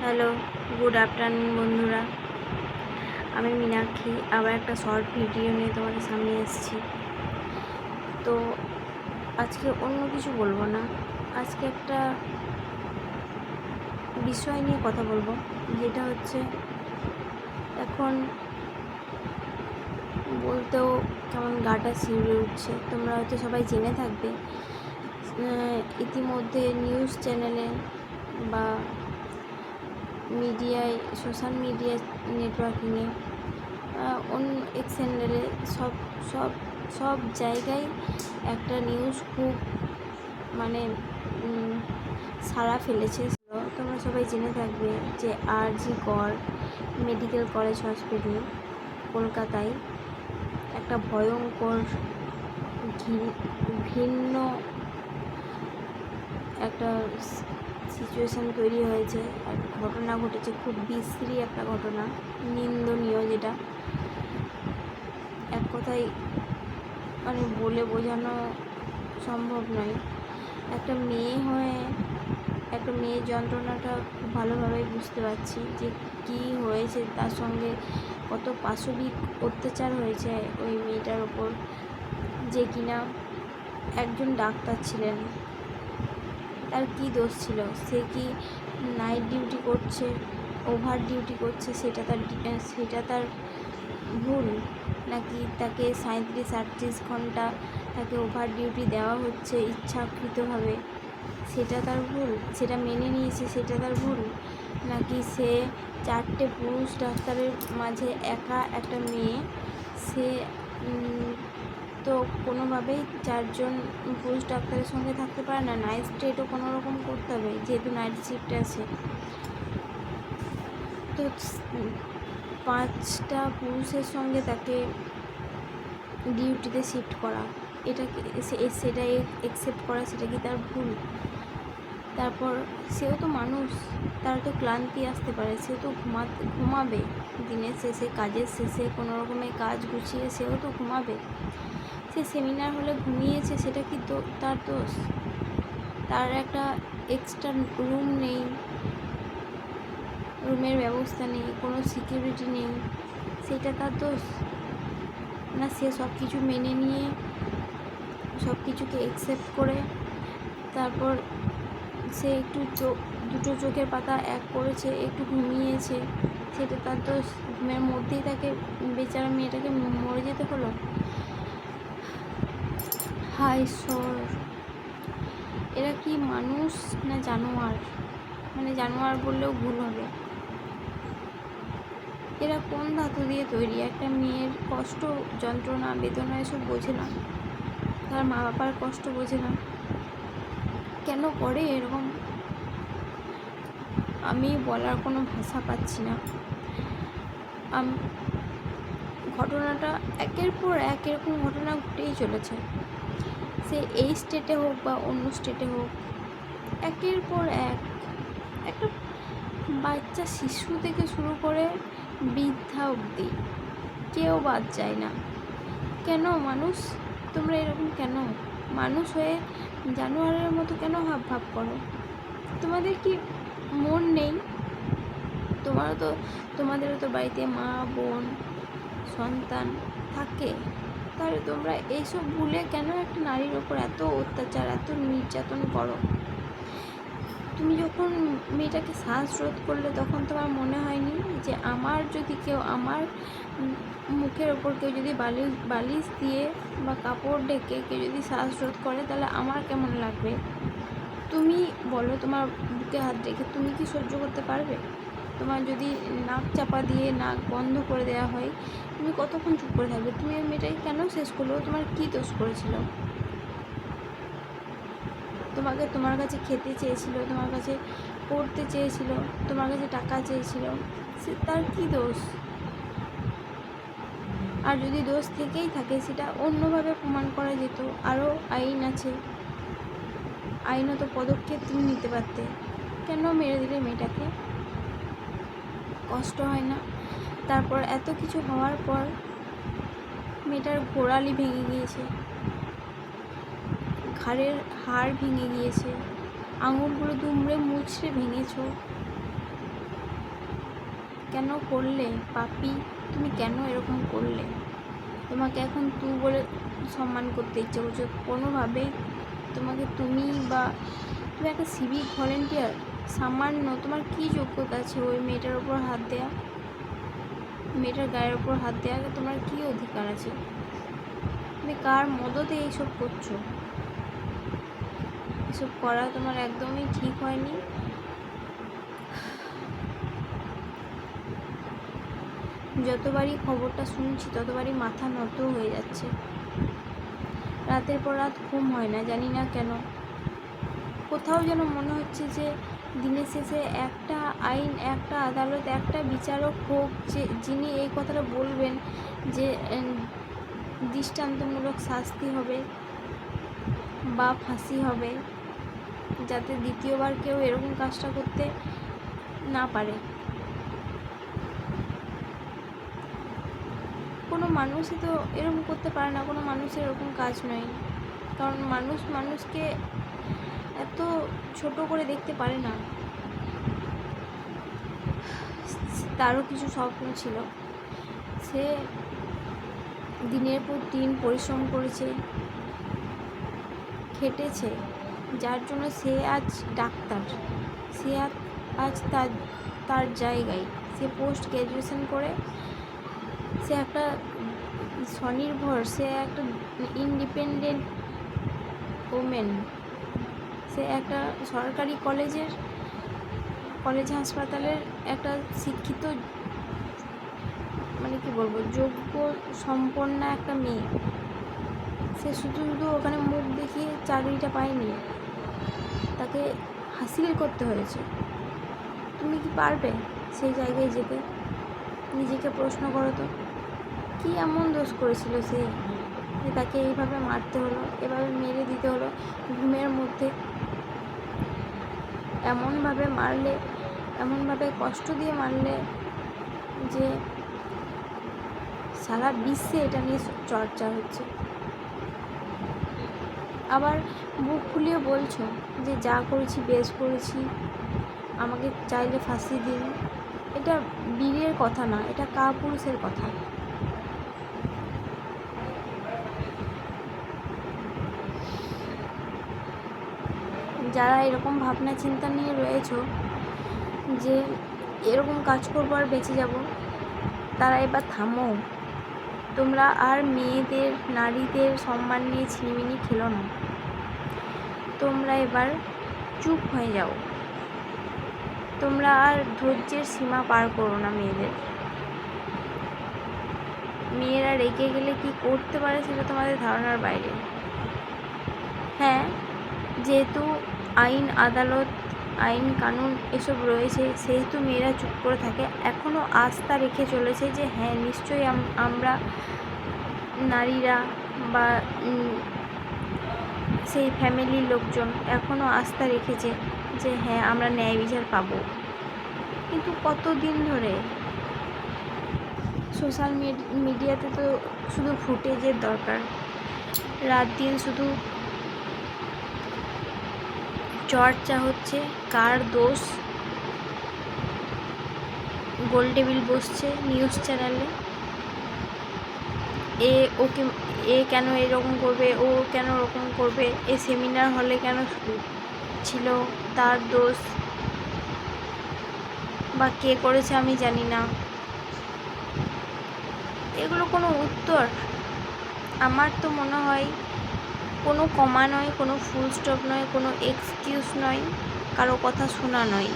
Hello, good afternoon বন্ধুরা। আমি মীনাক্ষী আবার একটা শর্ট ভিডিও নিয়ে তোমাদের সামনে এসেছি। তো আজকে অন্য কিছু বলবো না, আজকে একটা বিষয় নিয়ে কথা বলবো, যেটা হচ্ছে এখন বলতেও কেমন গাটা শিউরে উঠছে। তোমরা হয়তো সবাই জেনে থাকবে, ইতিমধ্যে নিউজ চ্যানেলে বা মিডিয়ায়, সোশ্যাল মিডিয়া নেটওয়ার্কিংয়ে, অন্য এক্স চ্যানেলে সব সব সব জায়গায় একটা নিউজ খুব মানে সাড়া ফেলেছে। তোমরা সবাই জেনে থাকবে যে আর.জি. কর মেডিকেল কলেজ হসপিটাল কলকাতায় একটা ভয়ঙ্কর ভিন্ন একটা সিচুয়েশান তৈরি হয়েছে, আর ঘটনা ঘটেছে, খুব বিশ্রী একটা ঘটনা, নিন্দনীয়, যেটা এক কথায় মানে বলে বোঝানো সম্ভব নয়। একটা মেয়ে হয়ে একটা মেয়ের যন্ত্রণাটা খুব ভালোভাবেই বুঝতে পারছি যে কী হয়েছে, তার সঙ্গে কত পাশবিক অত্যাচার হয়েছে ওই মেয়েটার ওপর, যে কিনা একজন ডাক্তার ছিলেন। তার কি দোষ ছিল? সে কি নাইট ডিউটি করছে, ওভার ডিউটি করছে, সেটা তার ভুল? নাকি তাকে 37-38 ঘন্টা তাকে ওভার ডিউটি দেওয়া হচ্ছে ইচ্ছাকৃতভাবে, সেটা তার ভুল? সেটা মেনে নিয়েছে, সেটা তার ভুল? নাকি সে 4টে পুরুষ ডাক্তারের মাঝে একা একটা মেয়ে, সে তো কোনোভাবেই 4জন পুরুষ ডাক্তারের সঙ্গে থাকতে পারে না, নাইট স্টেটও কোনো রকম করতে হবে যেহেতু নাইট শিফট আছে। তো 5টা পুরুষের সঙ্গে তাকে ডিউটিতে শিফট করা, এটাকে সেটা অ্যাকসেপ্ট করা, সেটা কি তার ভুল? তারপর সেও তো মানুষ, তার তো ক্লান্তি আসতে পারে, সে তো ঘুমাবে দিনের শেষে, কাজের শেষে কোনো রকমের কাজ গুছিয়ে সেও তো ঘুমাবে। সে সেমিনার হলে ঘুমিয়েছে, সেটা কি তো তার দোষ? তার একটা এক্সট্রা রুম নেই, রুমের ব্যবস্থা নেই, কোনো সিকিউরিটি নেই, সেটা তার দোষ? না সে সব কিছু মেনে নিয়ে, সব কিছুকে অ্যাকসেপ্ট করে, তারপর সে একটু দুটো চোখের পাতা এক করেছে, একটু ঘুমিয়েছে, সেটা তার দোষ? ঘুমের মধ্যেই তাকে, বেচারা মেয়েটাকে মরে যেতে হলো। হায় ঈশ্বর, এরা কি মানুষ না জানোয়ার? মানে জানোয়ার বললেও ভুল হবে। এরা কোন ধাতু দিয়ে তৈরি? একটা মেয়ের কষ্ট, যন্ত্রণা, বেদনা এসব বোঝে না, তার মা বাবার কষ্ট বোঝে না, কেন করে এরকম? আমি বলার কোনো ভাষা পাচ্ছি না। ঘটনাটা একের পর এক এরকম ঘটনা ঘটেই চলেছে, সে এই স্টেটে হোক বা অন্য স্টেটে হোক, একের পর এক। একটা বাচ্চা শিশু থেকে শুরু করে বৃদ্ধা অবধি কেউ বাদ যায় না। কেন মানুষ তোমরা এরকম? কেন মানুষ হয়ে জানোয়ারের মতো কেন হাবভাব করো? তোমাদের কি মন নেই? তোমাদেরও তো বাড়িতে মা, বোন, সন্তান থাকে, তাহলে তোমরা এইসব ভুলে কেন একটা নারীর ওপর এত অত্যাচার, এত নির্যাতন করো? তুমি যখন মেয়েটাকে শ্বাসরোধ করলে, তখন তোমার মনে হয়নি যে আমার যদি কেউ, আমার মুখের ওপর কেউ যদি বালিশ দিয়ে বা কাপড় ঢেকে কেউ যদি শ্বাসরোধ করে, তাহলে আমার কেমন লাগবে? তুমি বলো, তোমার বুকে হাত রেখে তুমি কি সহ্য করতে পারবে? তোমার যদি নাক চাপা দিয়ে নাক বন্ধ করে দেওয়া হয়, তুমি কতক্ষণ চুপ করে থাকবে? তুমি ওই মেয়েটাকে কেন শেষ করলো? তোমার কী দোষ করেছিল? তোমার কাছে খেতে চেয়েছিল, তোমার কাছে পড়তে চেয়েছিল, তোমার কাছে টাকা চেয়েছিল, সে তার কী দোষ? আর যদি দোষ থেকেই থাকে, সেটা অন্যভাবে প্রমাণ করা যেত, আরও আইন আছে, আইনত পদক্ষেপ তুমি নিতে পারতে। কেন মেরে দিলে মেয়েটাকে? কষ্ট হয় না? তারপর এত কিছু হওয়ার পর মেয়েটার গোড়ালি ভেঙে গিয়েছে, ঘাড়ের হাড় ভেঙে গিয়েছে, আঙুলগুলো দুমড়ে মুচড়ে ভেঙেছো, কেন করলে পাপি? তুমি কেন এরকম করলে? তোমাকে এখন তুই বলে সম্মান করতে ইচ্ছে করছো, কোনোভাবেই তোমাকে তুমি বা তুমি একটা সিভিক ভলেন্টিয়ার, সামান্য তোমার কী যোগ্যতা আছে ওই মেয়েটার ওপর হাত দেয়া, মেয়েটার গায়ের ওপর হাত দেওয়া? তোমার কী অধিকার আছে? তুমি কার মদতে এইসব করছো? এসব করা তোমার একদমই ঠিক হয়নি। যতবারই খবরটা শুনছি ততবারই মাথা নত হয়ে যাচ্ছে। রাতের পর রাত ঘুম হয় না, জানি না কেন। কোথাও যেন মনে হচ্ছে যে দিনের শেষে একটা আইন, একটা আদালত, একটা বিচারক হোক যে যিনি এই কথাটা বলবেন যে দৃষ্টান্তমূলক শাস্তি হবে বা ফাঁসি হবে, যাতে দ্বিতীয়বার কেউ এরকম কাজটা করতে না পারে। কোনো মানুষই তো এরকম করতে পারে না, কোনো মানুষের এরকম কাজ নয়। কারণ মানুষ মানুষকে এত ছোট করে দেখতে পারে না। তারও কিছু স্বপ্ন ছিল, সে দিনের পর দিন পরিশ্রম করেছে, খেটেছে, যার জন্য সে আজ ডাক্তার, সে আজ তার জায়গায়, সে পোস্ট গ্র্যাজুয়েশন করে সে একটা স্বনির্ভর, সে একটা ইন্ডিপেন্ডেন্ট ওমেন, সে একটা সরকারি কলেজ হাসপাতালের একটা শিক্ষিত, মানে কি বলবো, যোগ্য সম্পন্ন একটা মেয়ে। সে শুধু ওখানে মুখ দেখিয়ে চাকরিটা পায়নি, তাকে হাসিল করতে হয়েছে। তুমি কি পারবে সেই জায়গায় যেতে? নিজেকে প্রশ্ন করো তো, কী এমন দোষ করেছিল সে যে তাকে এইভাবে মারতে হলো, এভাবে মেরে দিতে হলো ঘুমের মধ্যে? এমনভাবে মারলে, এমনভাবে কষ্ট দিয়ে মারলে যে সারা বিশ্বে এটা নিয়ে চর্চা হচ্ছে। আবার বুক ফুলিয়ে বলছো যে যা করেছি বেশ করেছি, আমাকে চাইলে ফাঁসি দিন। এটা বীরের কথা না, এটা কাপুরুষের কথা। যারা এরকম ভাবনা চিন্তা নিয়ে রয়েছো যে এরকম কাজ করবো আর বেঁচে যাব, তারা এবার থামো। তোমরা আর মেয়েদের, নারীদের সম্মান নিয়ে ছিনিমিনি খেলো না। তোমরা এবার চুপ হয়ে যাও। তোমরা আর ধৈর্যের সীমা পার করো না মেয়েদের। মেয়েরা রেগে গেলে কি করতে পারে সেটা তোমাদের ধারণার বাইরে। হ্যাঁ, যেহেতু আইন, আদালত, আইন কানুন এসব রয়েছে, সেহেতু মেয়েরা চুপ করে থাকে। এখনও আস্থা রেখে চলেছে যে হ্যাঁ নিশ্চয়ই আমরা নারীরা বা সেই ফ্যামিলির লোকজন এখনও আস্থা রেখেছে যে হ্যাঁ আমরা ন্যায় বিচার পাবো। কিন্তু কতদিন ধরে সোশ্যাল মিডিয়াতে তো শুধু ফুটেজের দরকার, রাত দিন শুধু চর্চা হচ্ছে কার দোষ। গোল টেবিল বসছে নিউজ চ্যানেলে, এ কেন এরকম করবে, ও কেন ওরকম করবে, এ সেমিনার হলে কেন ছিল, তার দোষ, বা কে করেছে আমি জানি না। এগুলো কোনো উত্তর? আমার তো মনে হয় কোনো কমা নয়, কোনো ফুল স্টপ নয়, কোনো এক্সকিউজ নয়, কারো কথা শোনা নয়।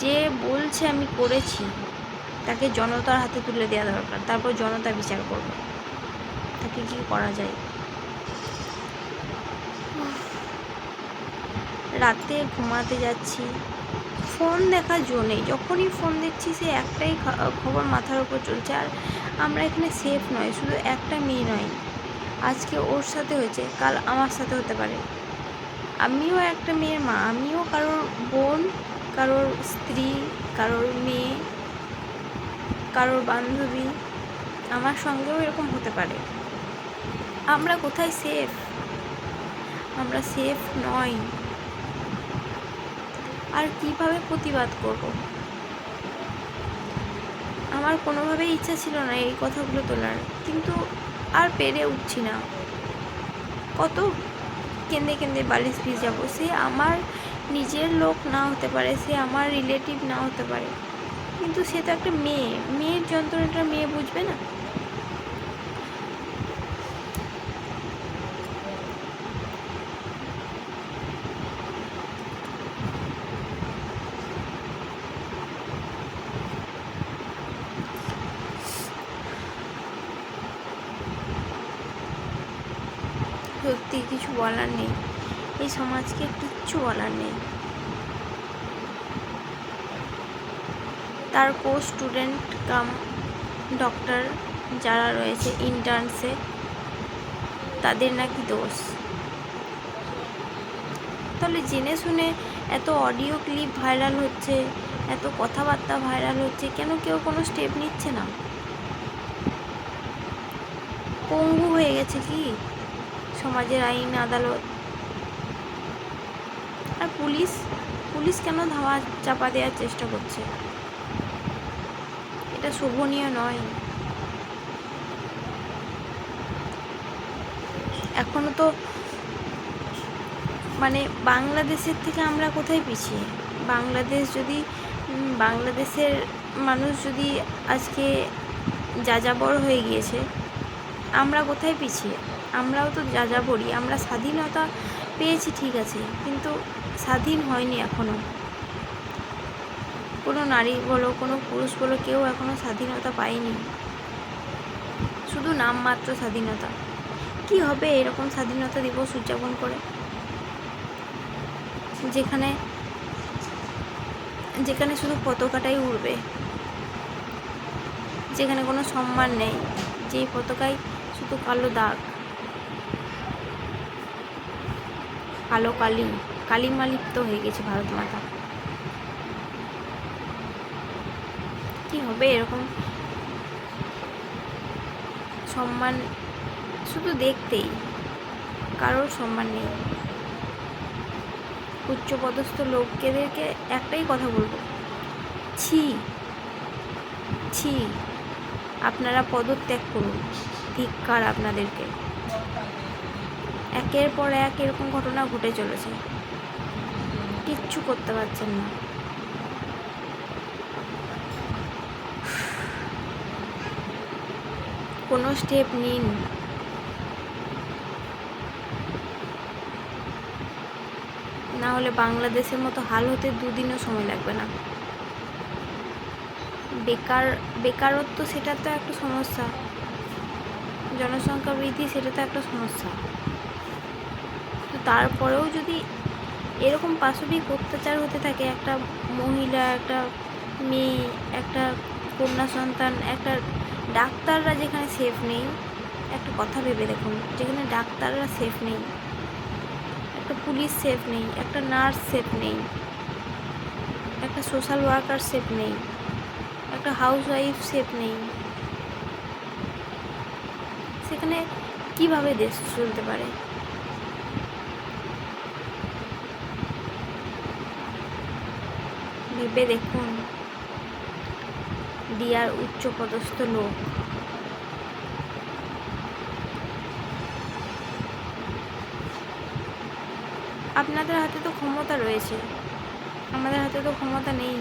যে বলছে আমি করেছি তাকে জনতার হাতে তুলে দেওয়া দরকার, তারপর জনতা বিচার করবে তাকে কী করা যায়। রাতে ঘুমাতে যাচ্ছি, ফোন দেখার জো নেই। যখনই ফোন দেখছি সে একটাই খবর মাথার উপর চলছে। আর আমরা এখানে সেফ নয়, শুধু একটা মেয়ে নয়, আজকে ওর সাথে হয়েছে, কাল আমার সাথে হতে পারে। আমিও একটা মেয়ের মা, আমিও কারোর বোন, কারোর স্ত্রী, কারোর মেয়ে, কারোর বান্ধবী, আমার সঙ্গেও এরকম হতে পারে। আমরা কোথায় সেফ? আমরা সেফ নই। আর কিভাবে প্রতিবাদ করব? আমার কোনোভাবেই ইচ্ছা ছিল না এই কথাগুলো তোলার, কিন্তু আর পেরে উঠছি না। কত কেঁদে কেঁদে বালিশ ভিজাবো? সে আমার নিজের লোক না হতে পারে, সে আমার রিলেটিভ না হতে পারে, কিন্তু সে তো একটা মেয়ে, মেয়ের যন্ত্রণাটা মেয়ে বুঝবে না? সত্যি কিছু বলার নেই, এই সমাজকে কিচ্ছু বলার নেই। তার কো স্টুডেন্ট কাম ডক্টর যারা রয়েছে ইন্টার্নসে, তাদের নাকি দোষ। তাহলে জেনে শুনে এত অডিও ক্লিপ ভাইরাল হচ্ছে, এত কথাবার্তা ভাইরাল হচ্ছে, কেন কেউ কোনো স্টেপ নিচ্ছে না? পঙ্গু হয়ে গেছে কি সমাজের আইন আদালত? আর পুলিশ পুলিশ কেন ধাওয়া চাপা দেওয়ার চেষ্টা করছে? এটা শোভনীয় নয়। এখনো তো মানে বাংলাদেশের থেকে আমরা কোথায় পিছিয়ে? বাংলাদেশ যদি বাংলাদেশের মানুষ যদি আজকে যাযাবর হয়ে গিয়েছে, আমরা কোথায় পিছিয়ে? আমরাও তো যাযাবরই। আমরা স্বাধীনতা পেয়েছি ঠিক আছে, কিন্তু স্বাধীন হয়নি এখনও। কোনো নারী বলো, কোনো পুরুষ বলো, কেউ এখনও স্বাধীনতা পায়নি। শুধু নামমাত্র স্বাধীনতা। কি হবে এরকম স্বাধীনতা দিবস উদযাপন করে, যেখানে যেখানে শুধু পতাকাটাই উড়বে, যেখানে কোনো সম্মান নেই, যেই পতাকায় শুধু কালো দাগ, কালো কালিমালিপ্ত হয়ে গেছে ভারত মাতা। কি হবে এরকম সম্মান? শুধু দেখতেই কারোর সম্মান নেই। উচ্চপদস্থ লোকেদেরকে একটাই কথা বলবো, ছি ছি, আপনারা পদত্যাগ করুন। ধিক্কার আপনাদেরকে। একের পর এক এরকম ঘটনা ঘটে চলেছে, কিচ্ছু করতে পারছেন না। কোনো স্টেপ নিন। না হলে বাংলাদেশের মতো হাল হতে দুদিনও সময় লাগবে না। বেকারত্ব সেটা তো একটা সমস্যা, জনসংখ্যা বৃদ্ধি সেটা তো একটা সমস্যা। তো তারপরেও যদি এরকম পাশবিক অত্যাচার হতে থাকে, একটা মহিলা, একটা মেয়ে, একটা কন্যা সন্তান, একটা ডাক্তাররা যেখানে সেফ নেই, একটা কথা ভেবে দেখুন, যেখানে ডাক্তাররা সেফ নেই, একটা পুলিশ সেফ নেই, একটা নার্স সেফ নেই, একটা সোশ্যাল ওয়ার্কার সেফ নেই, একটা হাউসওয়াইফ সেফ নেই, সেখানে কিভাবে দেশ চলতে পারে? ভেবে দেখুন ডিয়ার উচ্চপদস্থ লোক। আপনাদের হাতে তো ক্ষমতা রয়েছে, আমাদের হাতে তো ক্ষমতা নেই।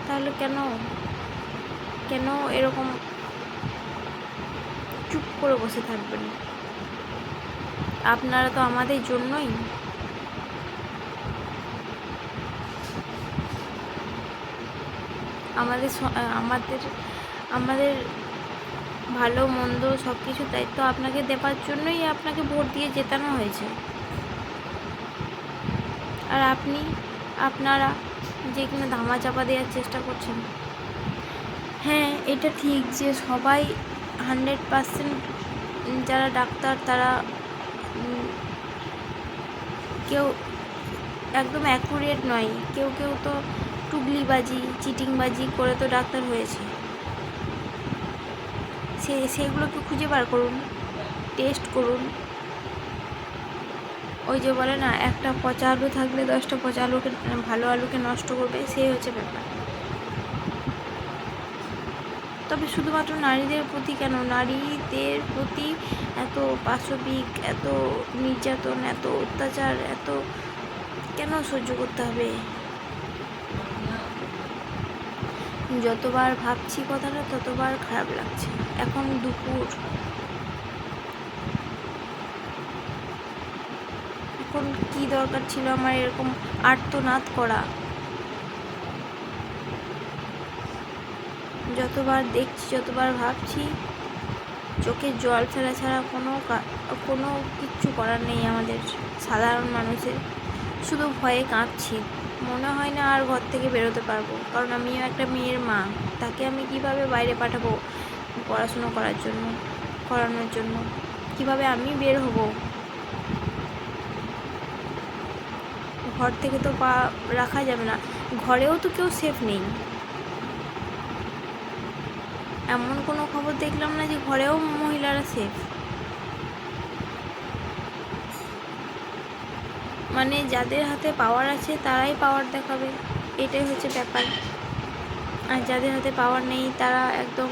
তাহলে কেন এরকম চুপ করে বসে থাকবেন? আপনারা তো আমাদের জন্যই। আমাদের ভালো মন্দ সব কিছু দায়িত্ব আপনাকে দেওয়ার জন্যই আপনাকে ভোট দিয়ে জেতানো হয়েছে। আর আপনারা যে কিনা ধামাচাপা দেওয়ার চেষ্টা করছেন। হ্যাঁ, এটা ঠিক যে সবাই 100% যারা ডাক্তার তারা কেউ একদম অ্যাকুরেট নয়। কেউ তো টুগলিবাজি, চিটিংবাজি করে তো ডাক্তার হয়েছে। সেগুলোকে খুঁজে বার করুন, টেস্ট করুন, ওই যে বলে না, একটা পচা আলু থাকলে 10টা পচা আলুকে, ভালো আলুকে নষ্ট করবে, সেই হচ্ছে ব্যাপার। তবে শুধুমাত্র নারীদের প্রতি কেন, নারীদের প্রতি এত পাশবিক, এত নির্যাতন, এত অত্যাচার, এত কেন সহ্য করতে হবে? যতবার ভাবছি কথাটা ততবার খারাপ লাগছে। এখন দুপুর, এখন কি দরকার ছিল আমার এরকম আর্তনাদ করা? যতবার দেখছি, যতবার ভাবছি, চোখে জল ফেলা ছাড়া কোনো কিচ্ছু করার নেই আমাদের সাধারণ মানুষের। শুধু ভয়ে কাঁপছি, মনে হয় না আর ঘর থেকে বেরোতে পারবো। কারণ আমিও একটা মেয়ের মা, তাকে আমি কিভাবে বাইরে পাঠাবো পড়াশুনো করানোর জন্য? কিভাবে আমি বের হব? ঘর থেকে তো পা রাখা যাবে না, ঘরেও তো কেউ সেফ নেই। এমন কোনো খবর দেখলাম না যে ঘরেও মহিলারা সেফ। মানে যাদের হাতে পাওয়ার আছে তারাই পাওয়ার দেখাবে, এটাই হচ্ছে ব্যাপার। আর যাদের হাতে পাওয়ার নেই তারা একদম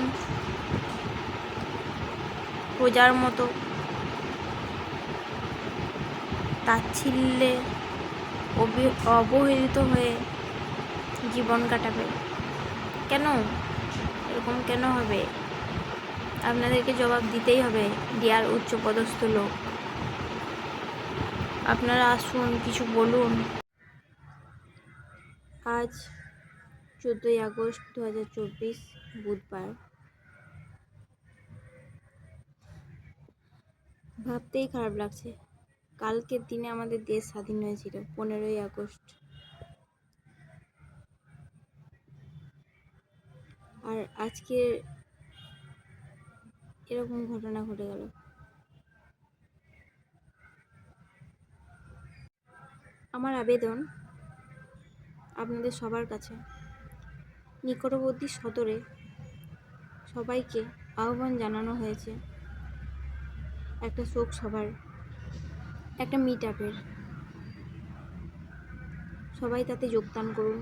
প্রজার মতো তাচ্ছিল্যে অবহেলিত হয়ে জীবন কাটাবে। কেন এরকম কেন হবে? আপনাদেরকে জবাব দিতেই হবে, ডিয়ার উচ্চপদস্থ লোক। আপনারা আসুন, কিছু বলুন। আজ 14ই আগস্ট 2024, বুধবার। ভাবতেই খারাপ লাগছে, কালকের দিনে আমাদের দেশ স্বাধীন হয়েছিল, 15ই আগস্ট। আর আজকে এরকম ঘটনা ঘটে গেল। আমার আবেদন আপনাদের সবার কাছে, নিকটবর্তী সদরে সবাইকে আহ্বান জানানো হয়েছে একটা শোক সভার, একটা মিট আপের। সবাই তাতে যোগদান করুন,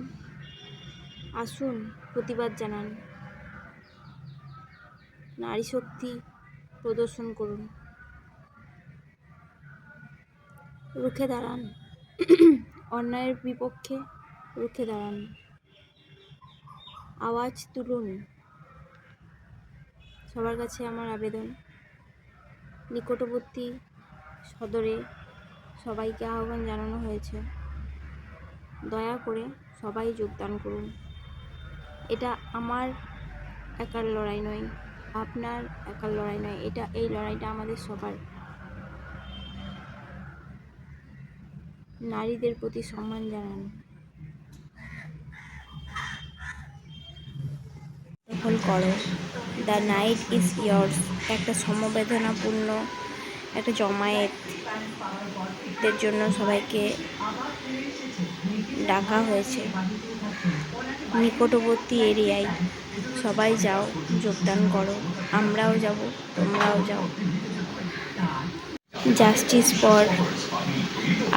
আসুন, প্রতিবাদ জানান, নারী শক্তি প্রদর্শন করুন, রুখে দাঁড়ান, অন্যায়ের বিপক্ষে রুখে দাঁড়ান, আওয়াজ তুলুন। সবার কাছে আমার আবেদন, নিকটবর্তী সদরে সবাইকে আহ্বান জানানো হয়েছে, দয়া করে সবাই যোগদান করুন। এটা আমার একার লড়াই নয়, আপনার একার লড়াই নয়, এই লড়াইটা আমাদের সবার। নারীদের প্রতি সম্মান জানান। দখল করো, দ্য নাইট ইজ ইয়ার্স, একটা সমবেদনাপূর্ণ একটা জমায়েতের জন্য সবাইকে ডাকা হয়েছে। নিকটবর্তী এরিয়ায় সবাই যাও, যোগদান করো, আমরাও যাব, তোমরাও যাও। Justice for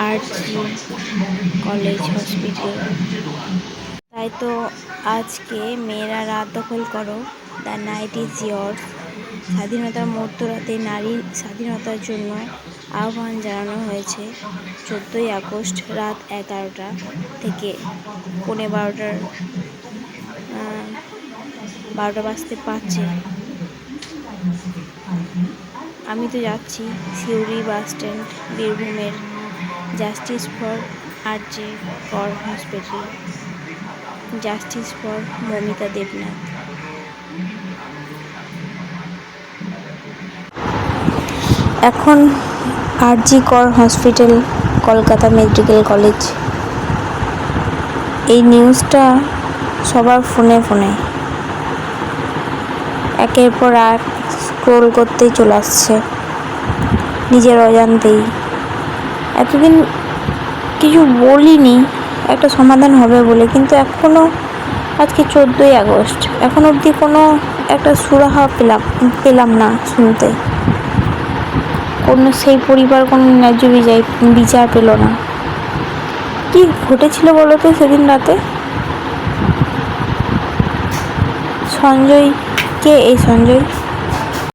RG college hospital. তাই তো আজকে মেয়েরা রাত দখল করো, দ্য নাইট ইজ ইয়ার্স, স্বাধীনতার মধ্যরাতে নারীর স্বাধীনতার জন্য আহ্বান জানানো হয়েছে 14ই আগস্ট রাত 11টা থেকে 12টা বাজতে 5। আমি তো যাচ্ছি সিউড়ি বাস স্ট্যান্ড, বীরভূমের justice for RG Kar hospital, justice for Moumita Debnath. এখন RG Kar hospital, Kolkata medical college, এই নিউজটা সবার ফোনে ফোনে একের পর এক স্ক্রোল করতেই চলে আসছে নিজের অজান্তেই। এতদিন কিছু বলিনি একটা সমাধান হবে বলে, কিন্তু এখনও আজকে 14ই আগস্ট, এখন অবধি কোনো একটা সুরাহা পেলাম না শুনতে। সেই পরিবার কোনো ন্যায্য বিচার পেল না। কি ঘটেছিল বলো তো সেদিন রাতে? সঞ্জয় কে? এই সঞ্জয়